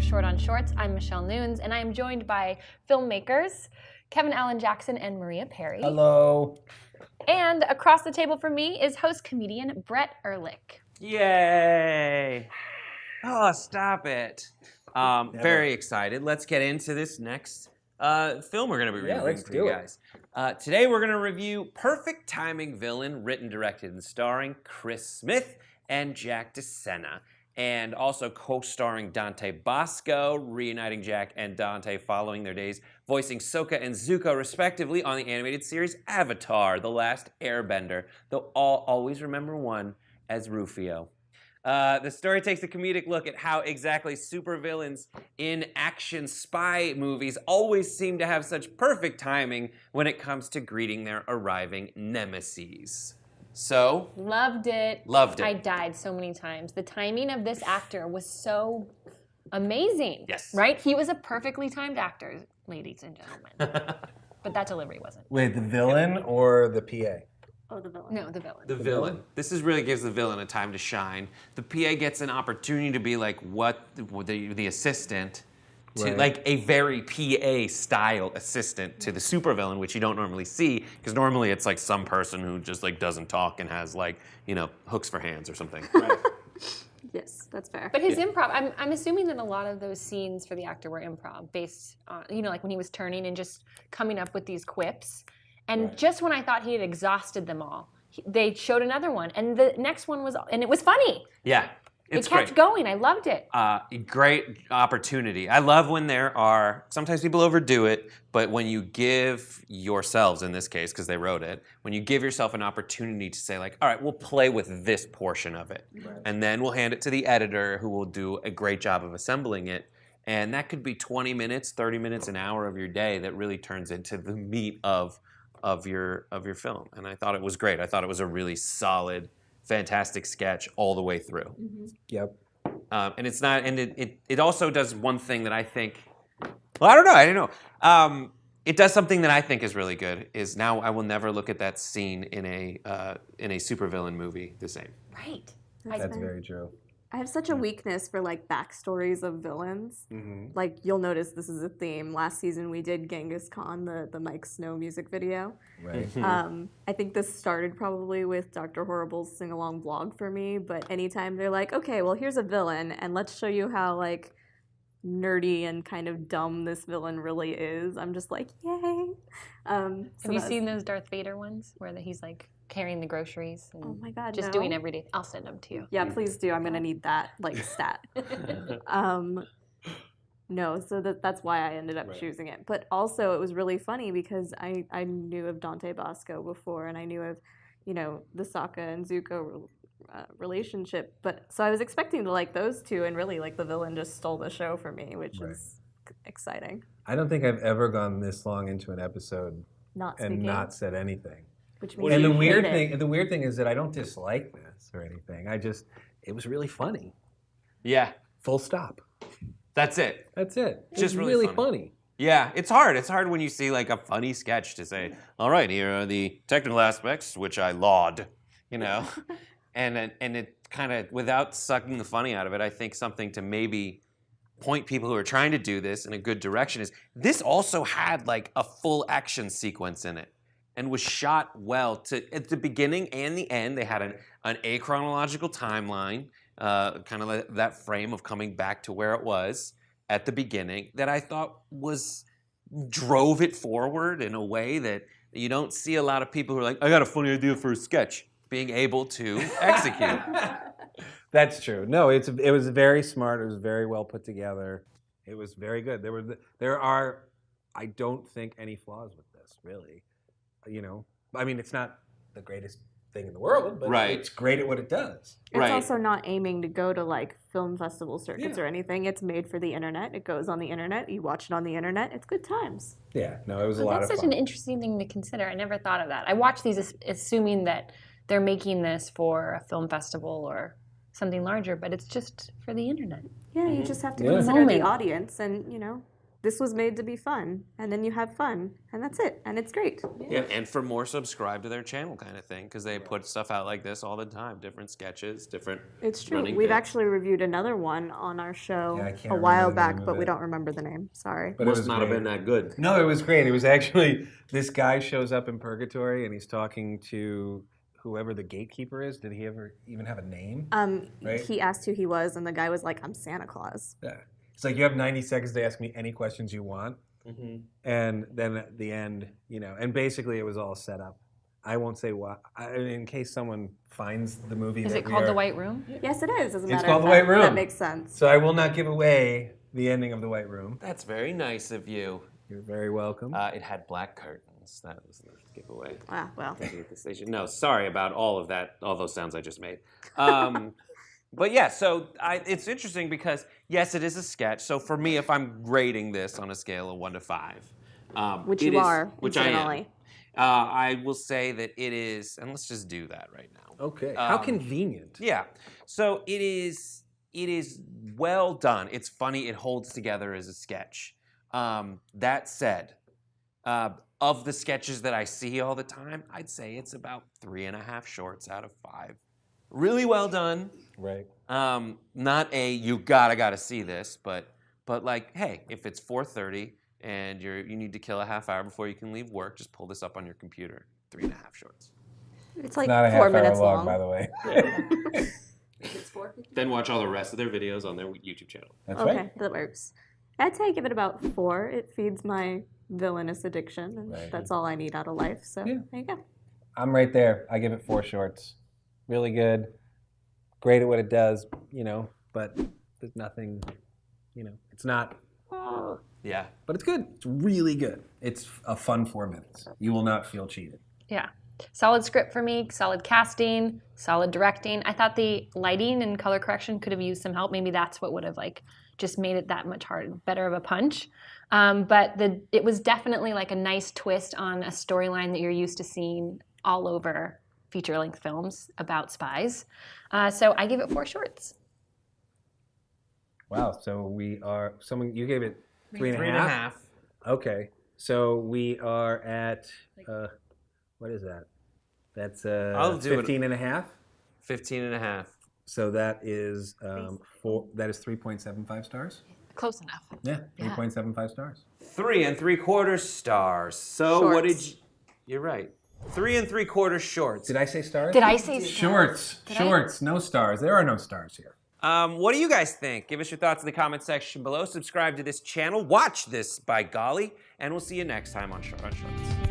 for Short on Shorts. I'm Michelle Nunes, and I am joined by filmmakers Kevin Allen Jackson and Maria Perry. Hello. And across the table from me is host comedian Brett Erlich. Yay! Oh, stop it. Very excited. Let's get into this next film we're going to be reviewing for you guys. Today we're going to review Perfect Timing Villain, written, directed, and starring Chris Smith and Jack DeSena. And also co-starring Dante Basco, reuniting Jack and Dante following their days voicing Sokka and Zuko respectively on the animated series Avatar: The Last Airbender, though I'll always remember one as Rufio. The story takes a comedic look at how exactly supervillains in action spy movies always seem to have such perfect timing when it comes to greeting their arriving nemeses. So, loved it. Loved it. I died so many times. The timing of this actor was so amazing. Yes. Right? He was a perfectly timed actor, ladies and gentlemen. But that delivery wasn't. Wait, the villain or the PA? Oh, the villain. No, the villain. The villain. This really gives the villain a time to shine. The PA gets an opportunity to be like the assistant to like a very PA style assistant to the supervillain, which you don't normally see, because normally it's like some person who just like doesn't talk and has like, you know, hooks for hands or something. Right. Yes, that's fair. But his improv, I'm assuming that a lot of those scenes for the actor were improv, based on, you know, like when he was turning and just coming up with these quips. And just when I thought he had exhausted them all, they showed another one, and the next one was, and it was funny. Yeah. It's it kept going. I loved it. Great opportunity. I love when there are, sometimes people overdo it, but when you give yourselves, in this case, because they wrote it, when you give yourself an opportunity to say like, all right, we'll play with this portion of it. Right. And then we'll hand it to the editor who will do a great job of assembling it. And that could be 20 minutes, 30 minutes, an hour of your day that really turns into the meat of your film. And I thought it was great. I thought it was a really solid, fantastic sketch all the way through. Mm-hmm. Yep. And it's not, and it also does one thing that I think, well, I don't know. It does something that I think is really good, is now I will never look at that scene in a supervillain movie the same. Right. That's very true. I have such a weakness for like backstories of villains. Mm-hmm. Like you'll notice this is a theme. Last season we did Genghis Khan, the Mike Snow music video. Right. I think this started probably with Dr. Horrible's sing-along vlog for me, but anytime they're like, okay, well here's a villain and let's show you how like nerdy and kind of dumb this villain really is, I'm just like, yay. Have you seen those Darth Vader ones where he's like carrying the groceries and oh my God, just doing everyday? I'll send them to you. Yeah, please do. I'm gonna need that like stat. No, so that's why I ended up choosing it. But also it was really funny because I knew of Dante Basco before, and I knew of, you know, the Sokka and Zuko relationship. But so I was expecting to like those two, and really like the villain just stole the show for me, which is exciting. I don't think I've ever gone this long into an episode not said anything. Which means and the weird thing is that I don't dislike this or anything. It was really funny. Yeah. Full stop. That's it. That's it. Just really funny. Yeah, it's hard. It's hard when you see like a funny sketch to say, all right, here are the technical aspects which I laud, you know, and it kind of, without sucking the funny out of it, I think something to maybe point people who are trying to do this in a good direction is this also had like a full action sequence in it. And was shot well. At the beginning and the end, they had an achronological timeline, kind of like that frame of coming back to where it was at the beginning, that I thought drove it forward in a way that you don't see a lot of people who are like, I got a funny idea for a sketch, being able to execute. That's true. No, it was very smart. It was very well put together. It was very good. There are, I don't think, any flaws with this, really. You know, I mean, it's not the greatest thing in the world, but it's great at what it does. It's also not aiming to go to like film festival circuits or anything. It's made for the internet. It goes on the internet. You watch it on the internet. It's good times. Yeah, no, it was a lot of fun. That's such an interesting thing to consider. I never thought of that. I watch these assuming that they're making this for a film festival or something larger, but it's just for the internet. Yeah, you just have to consider the audience and, you know, this was made to be fun, and then you have fun, and that's it, and it's great. Yeah, and for more, subscribe to their channel kind of thing, because they put stuff out like this all the time, different sketches, different. It's true. running We've bits. actually reviewed another one on our show Yeah, I can't a remember while the back, name of but we it. don't remember the name. Sorry. But it Must was not have great. been that good. No, it was great. It was actually, this guy shows up in purgatory and he's talking to whoever the gatekeeper is. Did he ever even have a name? Right? He asked who he was, and the guy was like, "I'm Santa Claus." Yeah. It's like, you have 90 seconds to ask me any questions you want. And then at the end, and basically it was all set up. I won't say what, in case someone finds the movie. Is that it we called The are- White Room? Yes, it is. As a It's matter called of The White fact. Room. That makes sense. So I will not give away the ending of The White Room. That's very nice of you. You're very welcome. It had black curtains. That was the giveaway. Ah, well. At the station. No, sorry about all of that, all those sounds I just made. But yeah, so it's interesting because, yes, it is a sketch. So for me, if I'm rating this on a scale of 1 to 5, Which it you is- are, which I am. incidentally. I will say that it is, and let's just do that right now. Okay. How convenient. Yeah. So it is well done. It's funny. It holds together as a sketch. That said, of the sketches that I see all the time, I'd say it's about 3.5 shorts out of 5. Really well done. Right. Not a you gotta see this, but like, hey, if it's 4:30 and you need to kill a half hour before you can leave work, just pull this up on your computer. 3.5 shorts. It's like Not a 4 half hour minutes long, long. by the way. Then watch all the rest of their videos on their YouTube channel. That's Okay, right. that works. I'd say I give it about 4. It feeds my villainous addiction, and Right. that's all I need out of life. So Yeah. there you go. I'm right there. I give it 4 shorts. Really good. Great at what it does, but there's nothing, it's not, Yeah. but it's good. It's really good. It's a fun 4 minutes. You will not feel cheated. Yeah. Solid script for me, solid casting, solid directing. I thought the lighting and color correction could have used some help. Maybe that's what would have just made it that much better of a punch. But it was definitely like a nice twist on a storyline that you're used to seeing all over feature-length films about spies. So I give it 4 shorts. Wow. So you gave it 3.5? 3.5. Okay. So we are at, what is that? That's I'll do it. 15.5. 15.5. So that is 3.75 stars. Close enough. Yeah, 3.75 stars. 3 3/4 stars. So what did Shorts. you're right. 3 3/4 shorts. Did I say stars? Did I say Shorts. Did I? Shorts. No stars. There are no stars here. What do you guys think? Give us your thoughts in the comment section below. Subscribe to this channel. Watch this, by golly. And we'll see you next time on Short on Shorts.